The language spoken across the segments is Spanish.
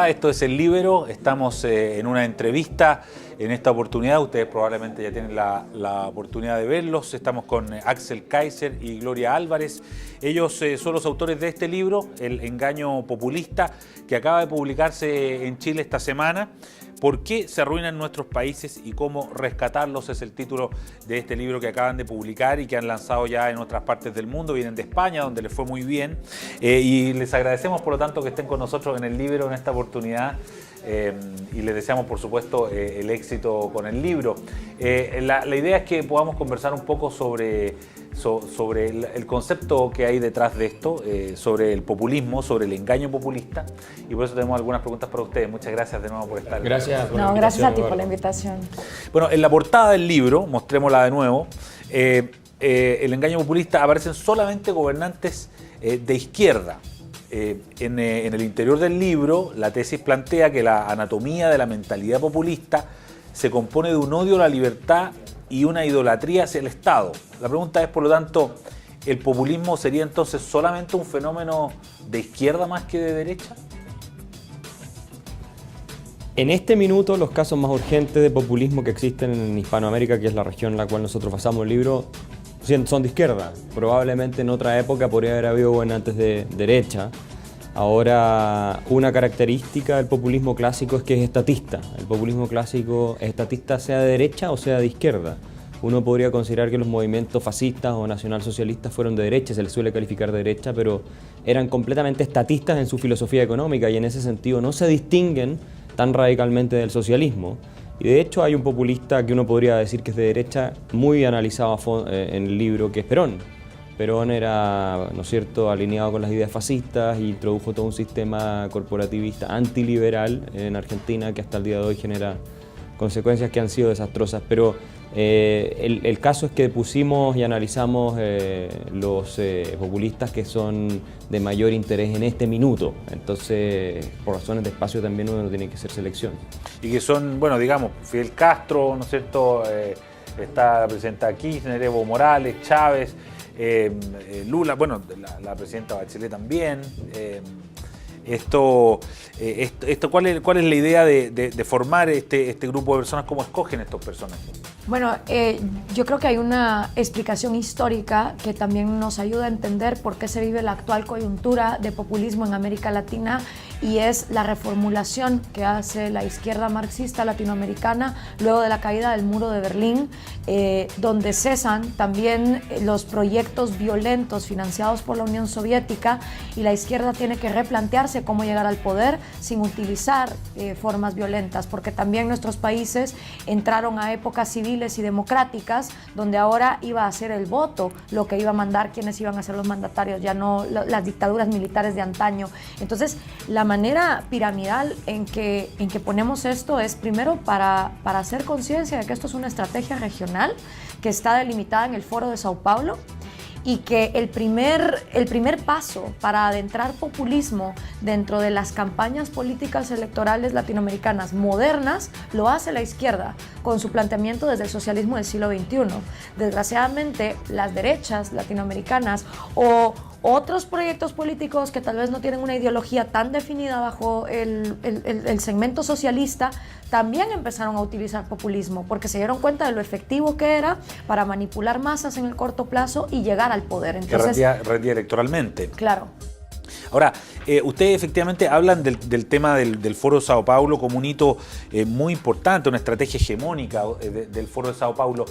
Hola, esto es El Líbero, estamos en una entrevista en esta oportunidad, ustedes probablemente ya tienen la oportunidad de verlos, estamos con Axel Kaiser y Gloria Álvarez. Ellos son los autores de este libro, El engaño populista, que acaba de publicarse en Chile esta semana. ¿Por qué se arruinan nuestros países y cómo rescatarlos? Es el título de este libro que acaban de publicar y que han lanzado ya en otras partes del mundo. Vienen de España, donde les fue muy bien. Y les agradecemos, por lo tanto, que estén con nosotros en El Líbero en esta oportunidad. Y les deseamos, por supuesto, el éxito con el libro. La idea es que podamos conversar un poco sobre el concepto que hay detrás de esto, sobre el populismo, sobre el engaño populista, y por eso tenemos algunas preguntas para ustedes. Muchas gracias de nuevo por estar. Gracias por la invitación. Gracias a ti por la invitación. Bueno, en la portada del libro, mostrémosla de nuevo, el engaño populista, aparecen solamente gobernantes de izquierda. En el interior del libro, la tesis plantea que la anatomía de la mentalidad populista se compone de un odio a la libertad y una idolatría hacia el Estado. La pregunta es, por lo tanto, ¿el populismo sería entonces solamente un fenómeno de izquierda más que de derecha? En este minuto, los casos más urgentes de populismo que existen en Hispanoamérica, que es la región en la cual nosotros basamos el libro, son de izquierda. Probablemente en otra época podría haber habido gobernantes de derecha. Ahora, una característica del populismo clásico es que es estatista. El populismo clásico es estatista, sea de derecha o sea de izquierda. Uno podría considerar que los movimientos fascistas o nacionalsocialistas fueron de derecha, se les suele calificar de derecha, pero eran completamente estatistas en su filosofía económica y en ese sentido no se distinguen tan radicalmente del socialismo. Y de hecho hay un populista que uno podría decir que es de derecha, muy analizado en el libro, que es Perón. Perón era, ¿no es cierto?, alineado con las ideas fascistas e introdujo todo un sistema corporativista antiliberal en Argentina que hasta el día de hoy genera consecuencias que han sido desastrosas. Pero el caso es que pusimos y analizamos los populistas que son de mayor interés en este minuto. Entonces, por razones de espacio también uno tiene que hacer selección. Y que son, bueno, digamos, Fidel Castro, ¿no es cierto?, está la presidenta Kirchner, Evo Morales, Chávez, Lula, bueno, la presidenta Bachelet también. ¿Cuál es la idea de formar este grupo de personas? ¿Cómo escogen estos personajes? Bueno, yo creo que hay una explicación histórica que también nos ayuda a entender por qué se vive la actual coyuntura de populismo en América Latina, y es la reformulación que hace la izquierda marxista latinoamericana luego de la caída del muro de Berlín, donde cesan también los proyectos violentos financiados por la Unión Soviética, y la izquierda tiene que replantearse cómo llegar al poder sin utilizar formas violentas, porque también nuestros países entraron a épocas civiles y democráticas donde ahora iba a ser el voto lo que iba a mandar quiénes iban a ser los mandatarios, ya no las dictaduras militares de antaño. Entonces, la manera piramidal en que ponemos esto es primero para hacer conciencia de que esto es una estrategia regional que está delimitada en el Foro de Sao Paulo, y que el primer paso para adentrar populismo dentro de las campañas políticas electorales latinoamericanas modernas lo hace la izquierda con su planteamiento desde el socialismo del siglo XXI. Desgraciadamente, las derechas latinoamericanas o otros proyectos políticos que tal vez no tienen una ideología tan definida bajo el segmento socialista también empezaron a utilizar populismo porque se dieron cuenta de lo efectivo que era para manipular masas en el corto plazo y llegar al poder. Entonces, que rendía electoralmente. Claro. Ahora, ustedes efectivamente hablan del tema del Foro de Sao Paulo como un hito muy importante, una estrategia hegemónica del Foro de Sao Paulo.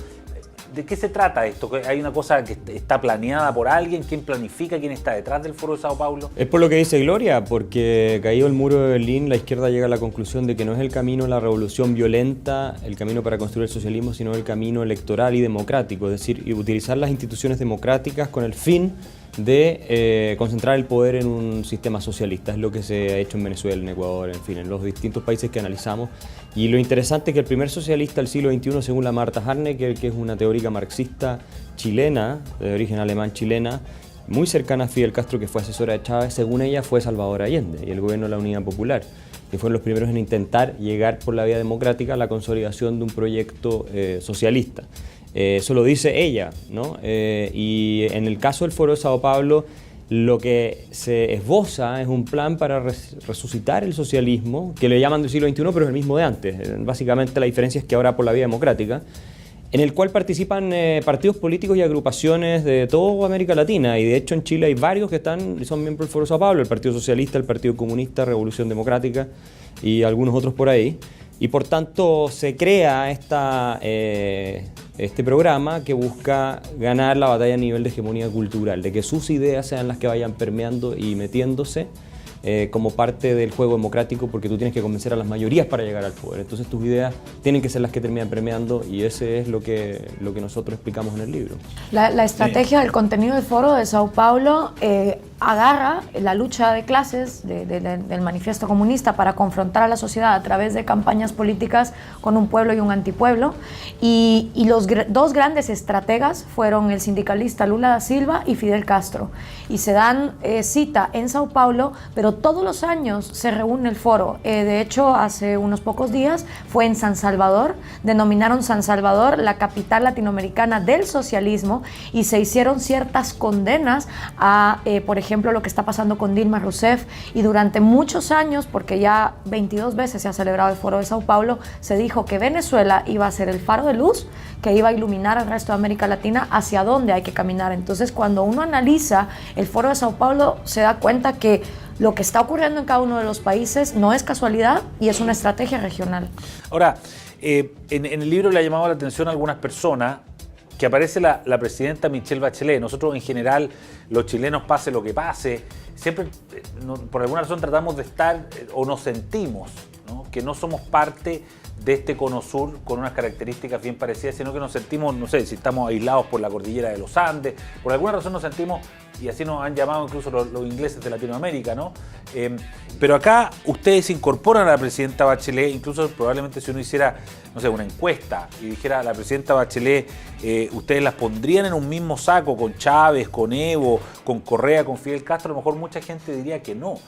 ¿De qué se trata esto? ¿Hay una cosa que está planeada por alguien? ¿Quién planifica? ¿Quién está detrás del Foro de Sao Paulo? Es por lo que dice Gloria, porque caído el muro de Berlín, la izquierda llega a la conclusión de que no es el camino a la revolución violenta, el camino para construir el socialismo, sino el camino electoral y democrático, es decir, utilizar las instituciones democráticas con el fin de concentrar el poder en un sistema socialista. Es lo que se ha hecho en Venezuela, en Ecuador, en fin, en los distintos países que analizamos. Y lo interesante es que el primer socialista del siglo XXI, según la Marta Harnecker, que es una teórica marxista chilena, de origen alemán chilena, muy cercana a Fidel Castro, que fue asesora de Chávez, según ella fue Salvador Allende y el gobierno de la Unidad Popular, que fueron los primeros en intentar llegar por la vía democrática a la consolidación de un proyecto socialista. Eso lo dice ella, ¿no? Y en el caso del Foro de Sao Paulo, lo que se esboza es un plan para resucitar el socialismo, que le llaman del siglo XXI, pero es el mismo de antes. Básicamente la diferencia es que ahora por la vía democrática, en el cual participan partidos políticos y agrupaciones de toda América Latina, y de hecho en Chile hay varios que son miembros del Foro Sao Paulo, el Partido Socialista, el Partido Comunista, Revolución Democrática y algunos otros por ahí. Y por tanto se crea este programa que busca ganar la batalla a nivel de hegemonía cultural, de que sus ideas sean las que vayan permeando y metiéndose como parte del juego democrático, porque tú tienes que convencer a las mayorías para llegar al poder. Entonces tus ideas tienen que ser las que terminan permeando, y ese es lo que nosotros explicamos en el libro. La estrategia del contenido del Foro de Sao Paulo agarra la lucha de clases del manifiesto comunista para confrontar a la sociedad a través de campañas políticas con un pueblo y un antipueblo, y los dos grandes estrategas fueron el sindicalista Lula da Silva y Fidel Castro, y se dan cita en Sao Paulo, pero todos los años se reúne el foro. De hecho, hace unos pocos días fue en San Salvador, denominaron San Salvador la capital latinoamericana del socialismo, y se hicieron ciertas condenas a, por ejemplo, lo que está pasando con Dilma Rousseff, y durante muchos años, porque ya 22 veces se ha celebrado el foro de Sao Paulo, se dijo que Venezuela iba a ser el faro de luz que iba a iluminar al resto de América Latina hacia dónde hay que caminar. Entonces, cuando uno analiza el foro de Sao Paulo, se da cuenta que lo que está ocurriendo en cada uno de los países no es casualidad y es una estrategia regional. Ahora, en el libro le ha llamado la atención a algunas personas que aparece la presidenta Michelle Bachelet. Nosotros en general, los chilenos, pase lo que pase, siempre por alguna razón tratamos de estar o nos sentimos, ¿no?, que no somos parte de este cono sur con unas características bien parecidas, sino que nos sentimos, no sé, si estamos aislados por la cordillera de los Andes, por alguna razón nos sentimos, y así nos han llamado incluso los ingleses de Latinoamérica, ¿no? Pero acá ustedes incorporan a la presidenta Bachelet, incluso probablemente si uno hiciera, no sé, una encuesta y dijera a la presidenta Bachelet, ustedes las pondrían en un mismo saco con Chávez, con Evo, con Correa, con Fidel Castro, a lo mejor mucha gente diría que no.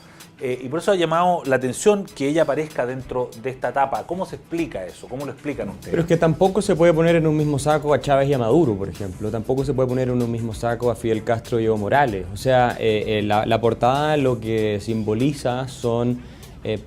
Y por eso ha llamado la atención que ella aparezca dentro de esta etapa. ¿Cómo se explica eso? ¿Cómo lo explican ustedes? Pero es que tampoco se puede poner en un mismo saco a Chávez y a Maduro, por ejemplo. Tampoco se puede poner en un mismo saco a Fidel Castro y Evo Morales. O sea, la portada lo que simboliza son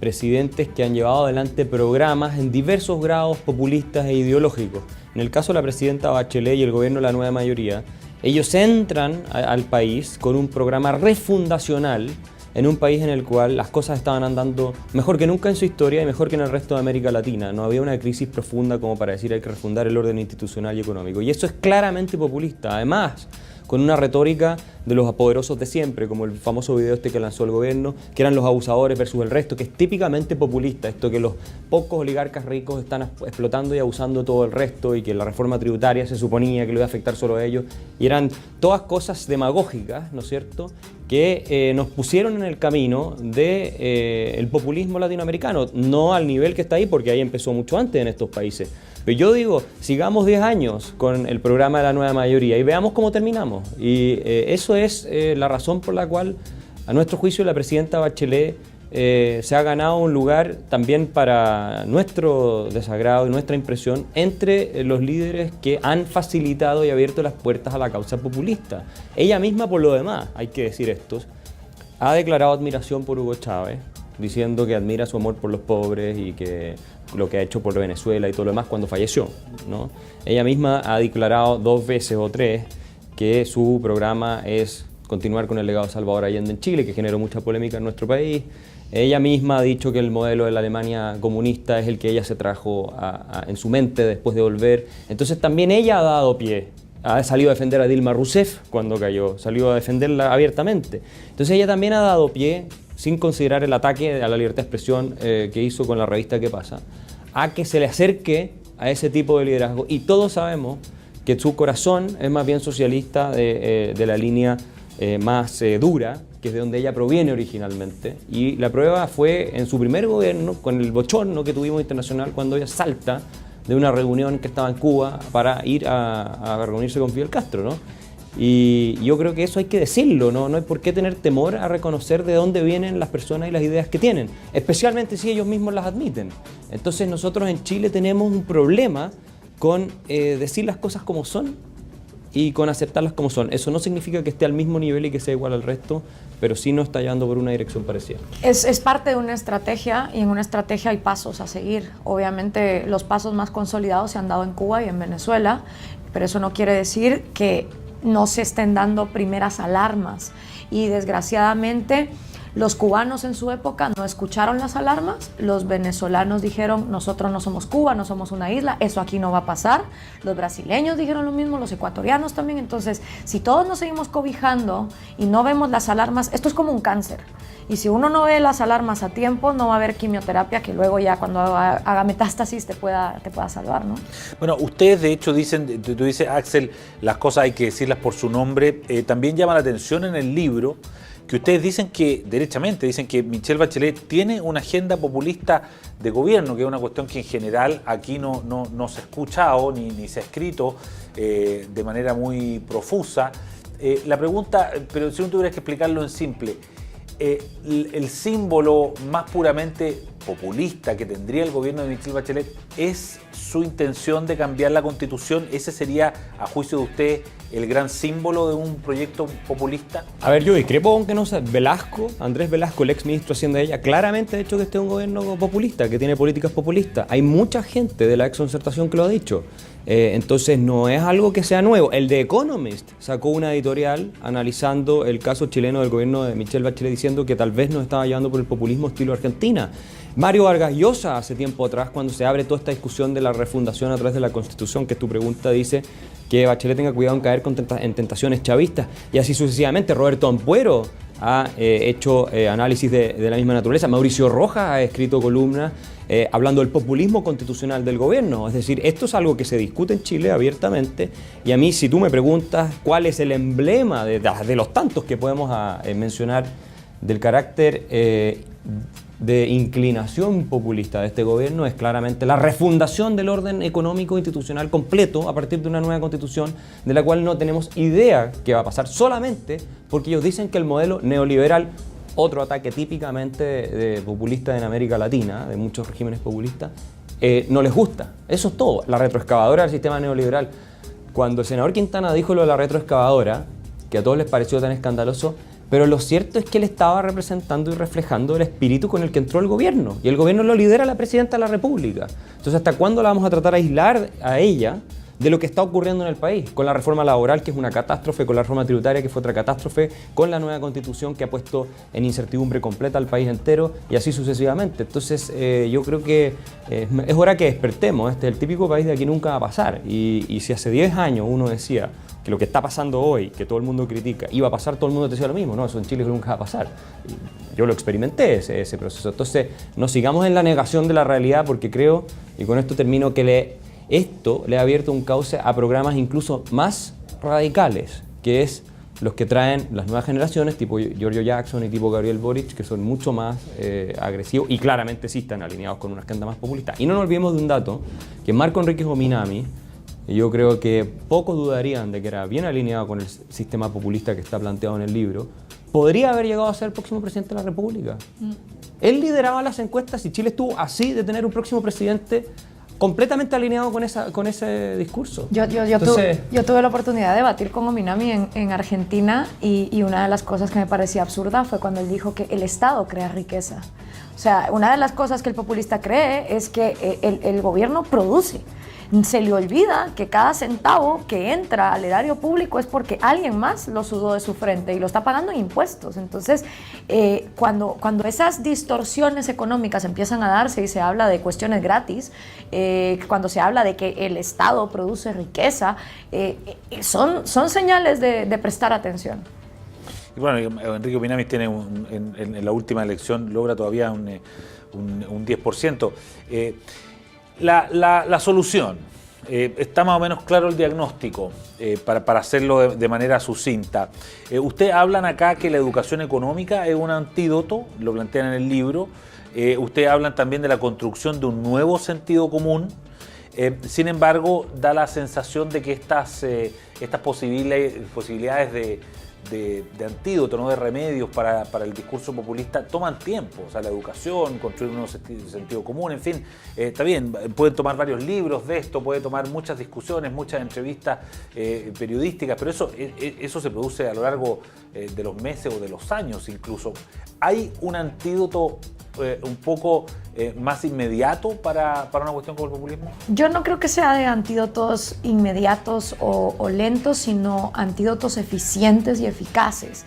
presidentes que han llevado adelante programas en diversos grados populistas e ideológicos. En el caso de la presidenta Bachelet y el gobierno de la nueva mayoría, ellos entran al país con un programa refundacional en un país en el cual las cosas estaban andando mejor que nunca en su historia y mejor que en el resto de América Latina. No había una crisis profunda como para decir hay que refundar el orden institucional y económico. Y eso es claramente populista. Además, con una retórica de los apoderosos de siempre, como el famoso video que lanzó el gobierno, que eran los abusadores versus el resto, que es típicamente populista, esto que los pocos oligarcas ricos están explotando y abusando todo el resto, y que la reforma tributaria se suponía que lo iba a afectar solo a ellos, y eran todas cosas demagógicas, ¿no es cierto?, que nos pusieron en el camino del populismo latinoamericano, no al nivel que está ahí, porque ahí empezó mucho antes en estos países. Pero yo digo, sigamos 10 años con el programa de la nueva mayoría y veamos cómo terminamos. Y eso es la razón por la cual, a nuestro juicio, la presidenta Bachelet se ha ganado un lugar también para nuestro desagrado y nuestra impresión entre los líderes que han facilitado y abierto las puertas a la causa populista. Ella misma, por lo demás, hay que decir esto, ha declarado admiración por Hugo Chávez, diciendo que admira su amor por los pobres y que lo que ha hecho por Venezuela y todo lo demás cuando falleció, ¿no? Ella misma ha declarado 2 veces o 3 que su programa es continuar con el legado de Salvador Allende en Chile, que generó mucha polémica en nuestro país. Ella misma ha dicho que el modelo de la Alemania comunista es el que ella se trajo en su mente después de volver. Entonces también ella ha dado pie, ha salido a defender a Dilma Rousseff cuando cayó, salió a defenderla abiertamente. Entonces ella también ha dado pie, sin considerar el ataque a la libertad de expresión que hizo con la revista ¿Qué pasa?, a que se le acerque a ese tipo de liderazgo. Y todos sabemos que su corazón es más bien socialista de la línea más dura, que es de donde ella proviene originalmente. Y la prueba fue en su primer gobierno, con el bochorno que tuvimos internacional, cuando ella salta de una reunión que estaba en Cuba para ir a reunirse con Fidel Castro, ¿no? Y yo creo que eso hay que decirlo, ¿no? No hay por qué tener temor a reconocer de dónde vienen las personas y las ideas que tienen, especialmente si ellos mismos las admiten. Entonces nosotros en Chile tenemos un problema con decir las cosas como son y con aceptarlas como son. Eso no significa que esté al mismo nivel y que sea igual al resto, pero sí nos está llevando por una dirección parecida. Es parte de una estrategia, y en una estrategia hay pasos a seguir. Obviamente los pasos más consolidados se han dado en Cuba y en Venezuela, pero eso no quiere decir que no se estén dando primeras alarmas. Y desgraciadamente los cubanos en su época no escucharon las alarmas, los venezolanos dijeron nosotros no somos Cuba, no somos una isla, eso aquí no va a pasar, los brasileños dijeron lo mismo, los ecuatorianos también. Entonces, si todos nos seguimos cobijando y no vemos las alarmas, esto es como un cáncer, y si uno no ve las alarmas a tiempo, no va a haber quimioterapia que luego ya cuando haga metástasis te pueda salvar, ¿no? Bueno, ustedes de hecho dicen, tú dices, Axel, las cosas hay que decirlas por su nombre. También llama la atención en el libro que ustedes dicen que, derechamente, dicen que Michelle Bachelet tiene una agenda populista de gobierno, que es una cuestión que en general aquí no se ha escuchado ni se ha escrito de manera muy profusa. La pregunta, pero si uno tuviera que explicarlo en simple, el símbolo más puramente populista que tendría el gobierno de Michelle Bachelet es su intención de cambiar la Constitución. ¿Ese sería, a juicio de usted, el gran símbolo de un proyecto populista? A ver, yo discrepo, aunque no sea Andrés Velasco, el ex ministro de Hacienda de ella, claramente ha dicho que este es un gobierno populista, que tiene políticas populistas. Hay mucha gente de la exconcertación que lo ha dicho. Entonces no es algo que sea nuevo. El The Economist sacó una editorial analizando el caso chileno del gobierno de Michelle Bachelet, diciendo que tal vez nos estaba llevando por el populismo estilo Argentina. Mario Vargas Llosa, hace tiempo atrás, cuando se abre toda esta discusión de la refundación a través de la Constitución, que es tu pregunta, dice que Bachelet tenga cuidado en caer en tentaciones chavistas, y así sucesivamente. Roberto Ampuero ha hecho análisis de la misma naturaleza. Mauricio Rojas ha escrito columnas hablando del populismo constitucional del gobierno. Es decir, esto es algo que se discute en Chile abiertamente, y a mí, si tú me preguntas cuál es el emblema de los tantos que podemos mencionar del carácter de inclinación populista de este gobierno, es claramente la refundación del orden económico institucional completo a partir de una nueva constitución de la cual no tenemos idea qué va a pasar, solamente porque ellos dicen que el modelo neoliberal, otro ataque típicamente de populista en América Latina, de muchos regímenes populistas, no les gusta. Eso es todo. La retroexcavadora del sistema neoliberal. Cuando el senador Quintana dijo lo de la retroexcavadora, que a todos les pareció tan escandaloso, pero lo cierto es que él estaba representando y reflejando el espíritu con el que entró el gobierno, y el gobierno lo lidera la presidenta de la República. Entonces, ¿hasta cuándo la vamos a tratar de aislar a ella de lo que está ocurriendo en el país? Con la reforma laboral, que es una catástrofe, con la reforma tributaria, que fue otra catástrofe, con la nueva constitución que ha puesto en incertidumbre completa al país entero, y así sucesivamente. Entonces, yo creo que es hora que despertemos. Este es el típico país de aquí nunca va a pasar, y si hace 10 años uno decía que lo que está pasando hoy, que todo el mundo critica, iba a pasar, todo el mundo te decía lo mismo. No, eso en Chile nunca va a pasar. Y yo lo experimenté, ese proceso. Entonces, no sigamos en la negación de la realidad, porque creo, y con esto termino, que esto le ha abierto un cauce a programas incluso más radicales, que es los que traen las nuevas generaciones, tipo Giorgio Jackson y tipo Gabriel Boric, que son mucho más agresivos y claramente sí están alineados con una agenda más populista. Y no nos olvidemos de un dato, que Marco Enríquez Ominami, y yo creo que pocos dudarían de que era bien alineado con el sistema populista que está planteado en el libro, podría haber llegado a ser el próximo presidente de la República. Él lideraba las encuestas y Chile estuvo así de tener un próximo presidente completamente alineado con ese discurso. Yo tuve la oportunidad de debatir con Ominami en Argentina, y una de las cosas que me parecía absurda fue cuando él dijo que el Estado crea riqueza. O sea, una de las cosas que el populista cree es que el gobierno produce. Se le olvida que cada centavo que entra al erario público es porque alguien más lo sudó de su frente y lo está pagando en impuestos. Entonces, cuando esas distorsiones económicas empiezan a darse y se habla de cuestiones gratis, cuando se habla de que el Estado produce riqueza, son señales de prestar atención. Y bueno, Enrique Ominami tiene en la última elección logra todavía un 10%. La solución, está más o menos claro el diagnóstico, para hacerlo de manera sucinta. Ustedes hablan acá que la educación económica es un antídoto, lo plantean en el libro. Ustedes hablan también de la construcción de un nuevo sentido común. Sin embargo, da la sensación de que estas posibilidades de antídoto, ¿no? De remedios para el discurso populista toman tiempo. O sea, la educación, construir un nuevo sentido común, en fin, está bien, pueden tomar varios libros de esto, puede tomar muchas discusiones, muchas entrevistas periodísticas, pero eso se produce a lo largo de los meses o de los años incluso. ¿Hay un antídoto un poco más inmediato para una cuestión como el populismo? Yo no creo que sea de antídotos inmediatos o lentos, sino antídotos eficientes y eficaces.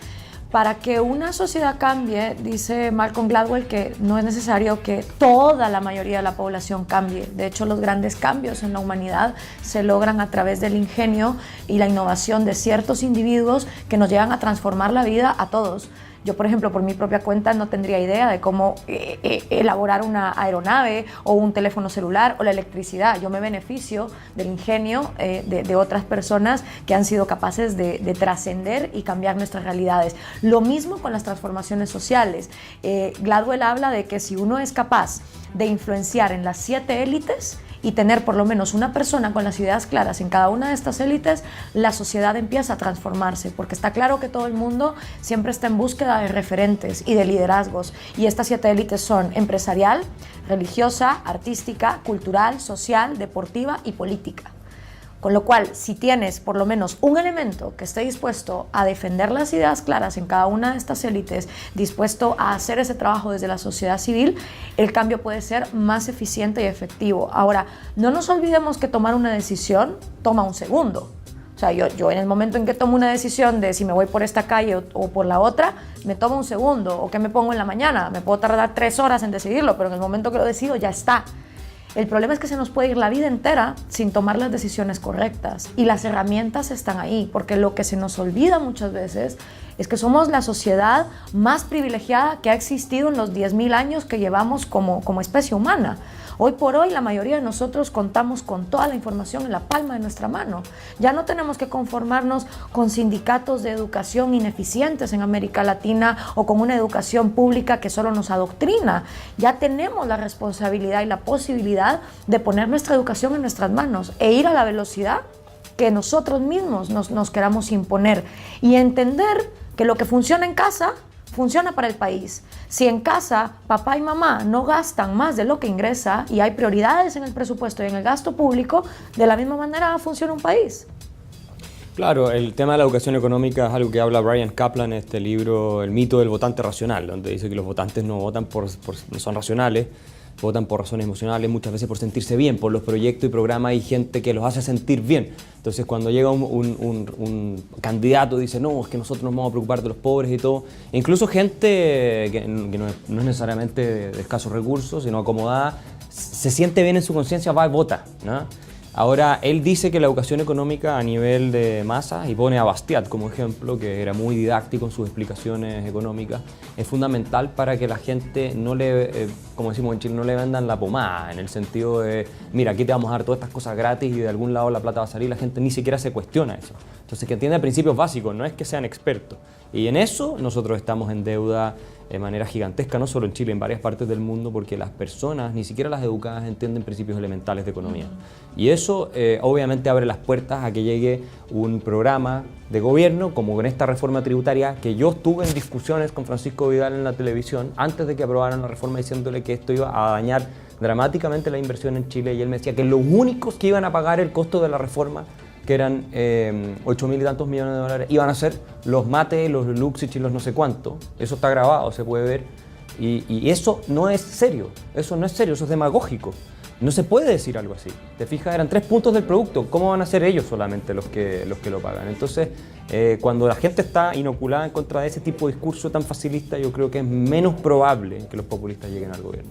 Para que una sociedad cambie, dice Malcolm Gladwell que no es necesario que toda la mayoría de la población cambie. De hecho, los grandes cambios en la humanidad se logran a través del ingenio y la innovación de ciertos individuos que nos llegan a transformar la vida a todos. Yo, por ejemplo, por mi propia cuenta no tendría idea de cómo elaborar una aeronave o un teléfono celular o la electricidad. Yo me beneficio del ingenio de otras personas que han sido capaces de trascender y cambiar nuestras realidades. Lo mismo con las transformaciones sociales. Gladwell habla de que si uno es capaz de influenciar en las 7 élites, y tener por lo menos una persona con las ideas claras en cada una de estas élites, la sociedad empieza a transformarse, porque está claro que todo el mundo siempre está en búsqueda de referentes y de liderazgos, y estas 7 élites son empresarial, religiosa, artística, cultural, social, deportiva y política. Con lo cual, si tienes por lo menos un elemento que esté dispuesto a defender las ideas claras en cada una de estas élites, dispuesto a hacer ese trabajo desde la sociedad civil, el cambio puede ser más eficiente y efectivo. Ahora, no nos olvidemos que tomar una decisión toma un segundo. O sea, yo en el momento en que tomo una decisión de si me voy por esta calle o por la otra, me toma un segundo. O qué me pongo en la mañana, me puedo tardar 3 horas en decidirlo, pero en el momento que lo decido ya está. El problema es que se nos puede ir la vida entera sin tomar las decisiones correctas, y las herramientas están ahí, porque lo que se nos olvida muchas veces es que somos la sociedad más privilegiada que ha existido en los 10.000 años que llevamos como especie humana. Hoy por hoy la mayoría de nosotros contamos con toda la información en la palma de nuestra mano. Ya no tenemos que conformarnos con sindicatos de educación ineficientes en América Latina o con una educación pública que solo nos adoctrina. Ya tenemos la responsabilidad y la posibilidad de poner nuestra educación en nuestras manos e ir a la velocidad que nosotros mismos nos queramos imponer, y entender que lo que funciona en casa funciona para el país. Si en casa papá y mamá no gastan más de lo que ingresa y hay prioridades en el presupuesto y en el gasto público, de la misma manera funciona un país. Claro, el tema de la educación económica es algo que habla Bryan Caplan en este libro, El mito del votante racional, donde dice que los votantes no votan no son racionales, votan por razones emocionales, muchas veces por sentirse bien, por los proyectos y programas y gente que los hace sentir bien. Entonces, cuando llega un candidato y dice, no, es que nosotros nos vamos a preocupar de los pobres y todo, e incluso gente que no es necesariamente de escasos recursos, sino acomodada, se siente bien en su conciencia, va y vota, ¿no? Ahora, él dice que la educación económica a nivel de masa, y pone a Bastiat como ejemplo, que era muy didáctico en sus explicaciones económicas, es fundamental para que la gente no le, como decimos en Chile, no le vendan la pomada, en el sentido de, mira, aquí te vamos a dar todas estas cosas gratis y de algún lado la plata va a salir. La gente ni siquiera se cuestiona eso. Entonces, que entienda principios básicos, no es que sean expertos. Y en eso nosotros estamos en deuda de manera gigantesca, no solo en Chile, en varias partes del mundo, porque las personas, ni siquiera las educadas, entienden principios elementales de economía. Y eso obviamente abre las puertas a que llegue un programa de gobierno, como con esta reforma tributaria, que yo estuve en discusiones con Francisco Vidal en la televisión, antes de que aprobaran la reforma, diciéndole que esto iba a dañar dramáticamente la inversión en Chile, y él me decía que los únicos que iban a pagar el costo de la reforma, que eran 8.000 y tantos millones de dólares, iban a ser los Mate, los Luxich y los no sé cuánto. Eso está grabado, se puede ver. Y eso no es serio, eso es demagógico. No se puede decir algo así. Te fijas, eran 3 puntos del producto. ¿Cómo van a ser ellos solamente los que lo pagan? Entonces, cuando la gente está inoculada en contra de ese tipo de discurso tan facilista, yo creo que es menos probable que los populistas lleguen al gobierno.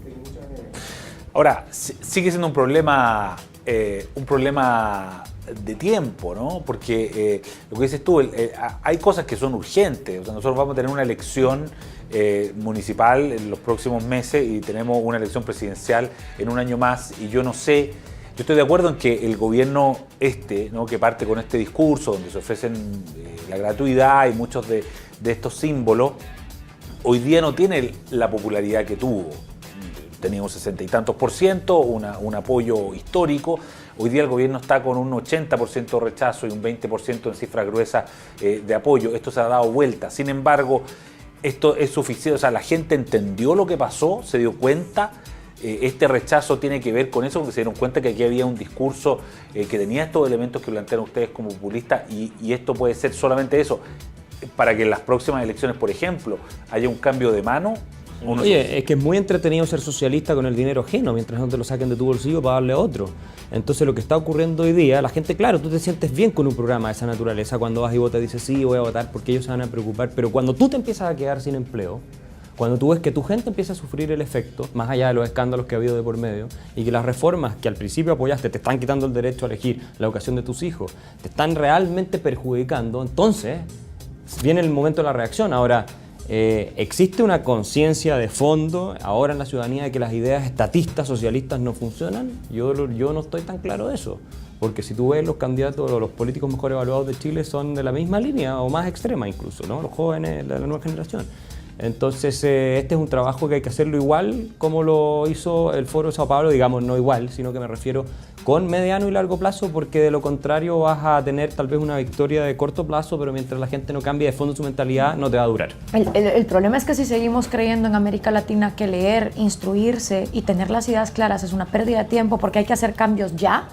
Ahora, sigue siendo un problema de tiempo, ¿no? Porque lo que dices tú, hay cosas que son urgentes. O sea, nosotros vamos a tener una elección municipal en los próximos meses y tenemos una elección presidencial en un año más, y yo no sé, yo estoy de acuerdo en que el gobierno ¿no? que parte con este discurso donde se ofrecen la gratuidad y muchos de estos símbolos, hoy día no tiene la popularidad que tuvo. Tenía un 60 y tantos %, un apoyo histórico. Hoy día el gobierno está con un 80% de rechazo y un 20% en cifras gruesas de apoyo. Esto se ha dado vuelta. Sin embargo, esto es suficiente. O sea, la gente entendió lo que pasó, se dio cuenta. Este rechazo tiene que ver con eso, porque se dieron cuenta que aquí había un discurso que tenía estos elementos que plantean ustedes como populistas, y esto puede ser solamente eso, para que en las próximas elecciones, por ejemplo, haya un cambio de mano. Oye, es que es muy entretenido ser socialista con el dinero ajeno, mientras no te lo saquen de tu bolsillo para darle a otro. Entonces lo que está ocurriendo hoy día, la gente, claro, tú te sientes bien con un programa de esa naturaleza, cuando vas y votas dices, sí, voy a votar porque ellos se van a preocupar, pero cuando tú te empiezas a quedar sin empleo, cuando tú ves que tu gente empieza a sufrir el efecto, más allá de los escándalos que ha habido de por medio, y que las reformas que al principio apoyaste te están quitando el derecho a elegir la educación de tus hijos, te están realmente perjudicando, entonces viene el momento de la reacción. Ahora, ¿existe una conciencia de fondo ahora en la ciudadanía de que las ideas estatistas, socialistas no funcionan? Yo no estoy tan claro de eso, porque si tú ves los candidatos o los políticos mejor evaluados de Chile son de la misma línea o más extrema incluso, ¿no? Los jóvenes de la nueva generación. Entonces este es un trabajo que hay que hacerlo igual como lo hizo el Foro de Sao Paulo, digamos no igual, sino que me refiero con mediano y largo plazo, porque de lo contrario vas a tener tal vez una victoria de corto plazo, pero mientras la gente no cambie de fondo su mentalidad no te va a durar. El problema es que si seguimos creyendo en América Latina que leer, instruirse y tener las ideas claras es una pérdida de tiempo porque hay que hacer cambios ya.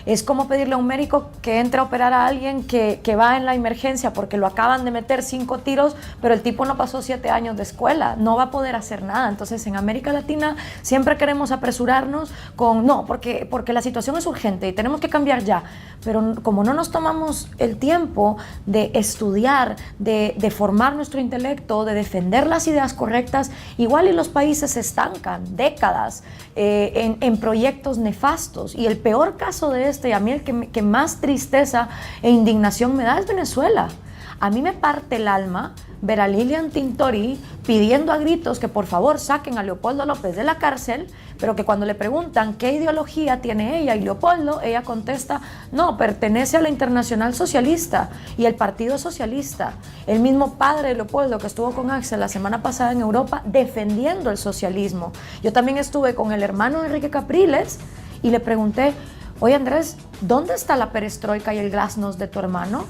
Es como pedirle a un médico que entre a operar a alguien que va en la emergencia porque lo acaban de meter 5 tiros, pero el tipo no pasó 7 años de escuela, no va a poder hacer nada. Entonces en América Latina siempre queremos apresurarnos con no, porque la situación es urgente y tenemos que cambiar ya. Pero como no nos tomamos el tiempo de estudiar, de formar nuestro intelecto, de defender las ideas correctas, igual y los países se estancan décadas en proyectos nefastos. Y el peor caso de y a mí el que más tristeza e indignación me da es Venezuela. A mí me parte el alma ver a Lilian Tintori pidiendo a gritos que por favor saquen a Leopoldo López de la cárcel, pero que cuando le preguntan qué ideología tiene ella y Leopoldo, ella contesta, no, pertenece a la Internacional Socialista y el Partido Socialista. El mismo padre de Leopoldo que estuvo con Axel la semana pasada en Europa defendiendo el socialismo. Yo también estuve con el hermano de Enrique Capriles y le pregunté, oye Andrés, ¿dónde está la perestroika y el glasnost de tu hermano?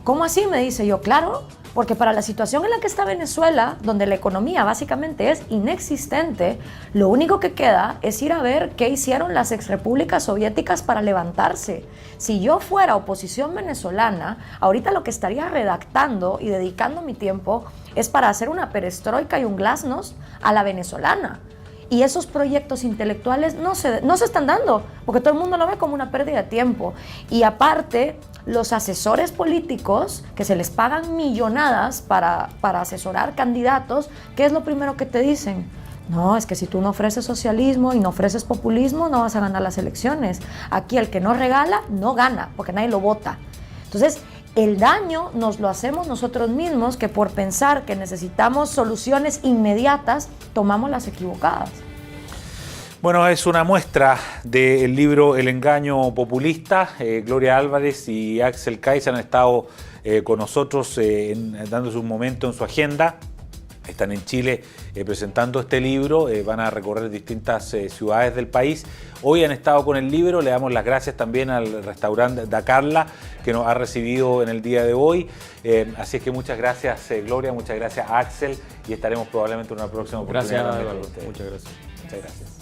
¿Cómo así? Me dice yo, claro, porque para la situación en la que está Venezuela, donde la economía básicamente es inexistente, lo único que queda es ir a ver qué hicieron las exrepúblicas soviéticas para levantarse. Si yo fuera oposición venezolana, ahorita lo que estaría redactando y dedicando mi tiempo es para hacer una perestroika y un glasnost a la venezolana. Y esos proyectos intelectuales no se están dando, porque todo el mundo lo ve como una pérdida de tiempo. Y aparte, los asesores políticos, que se les pagan millonadas para asesorar candidatos, ¿qué es lo primero que te dicen? No, es que si tú no ofreces socialismo y no ofreces populismo, no vas a ganar las elecciones. Aquí el que no regala, no gana, porque nadie lo vota. Entonces, el daño nos lo hacemos nosotros mismos, que por pensar que necesitamos soluciones inmediatas, tomamos las equivocadas. Bueno, es una muestra del libro El engaño populista. Gloria Álvarez y Axel Kaiser han estado con nosotros dándose un momento en su agenda. Están en Chile presentando este libro, van a recorrer distintas ciudades del país. Hoy han estado con el libro, le damos las gracias también al restaurante Da Carla que nos ha recibido en el día de hoy. Así es que muchas gracias Gloria, muchas gracias Axel, y estaremos probablemente en una próxima oportunidad. Gracias, muchas gracias. Muchas gracias.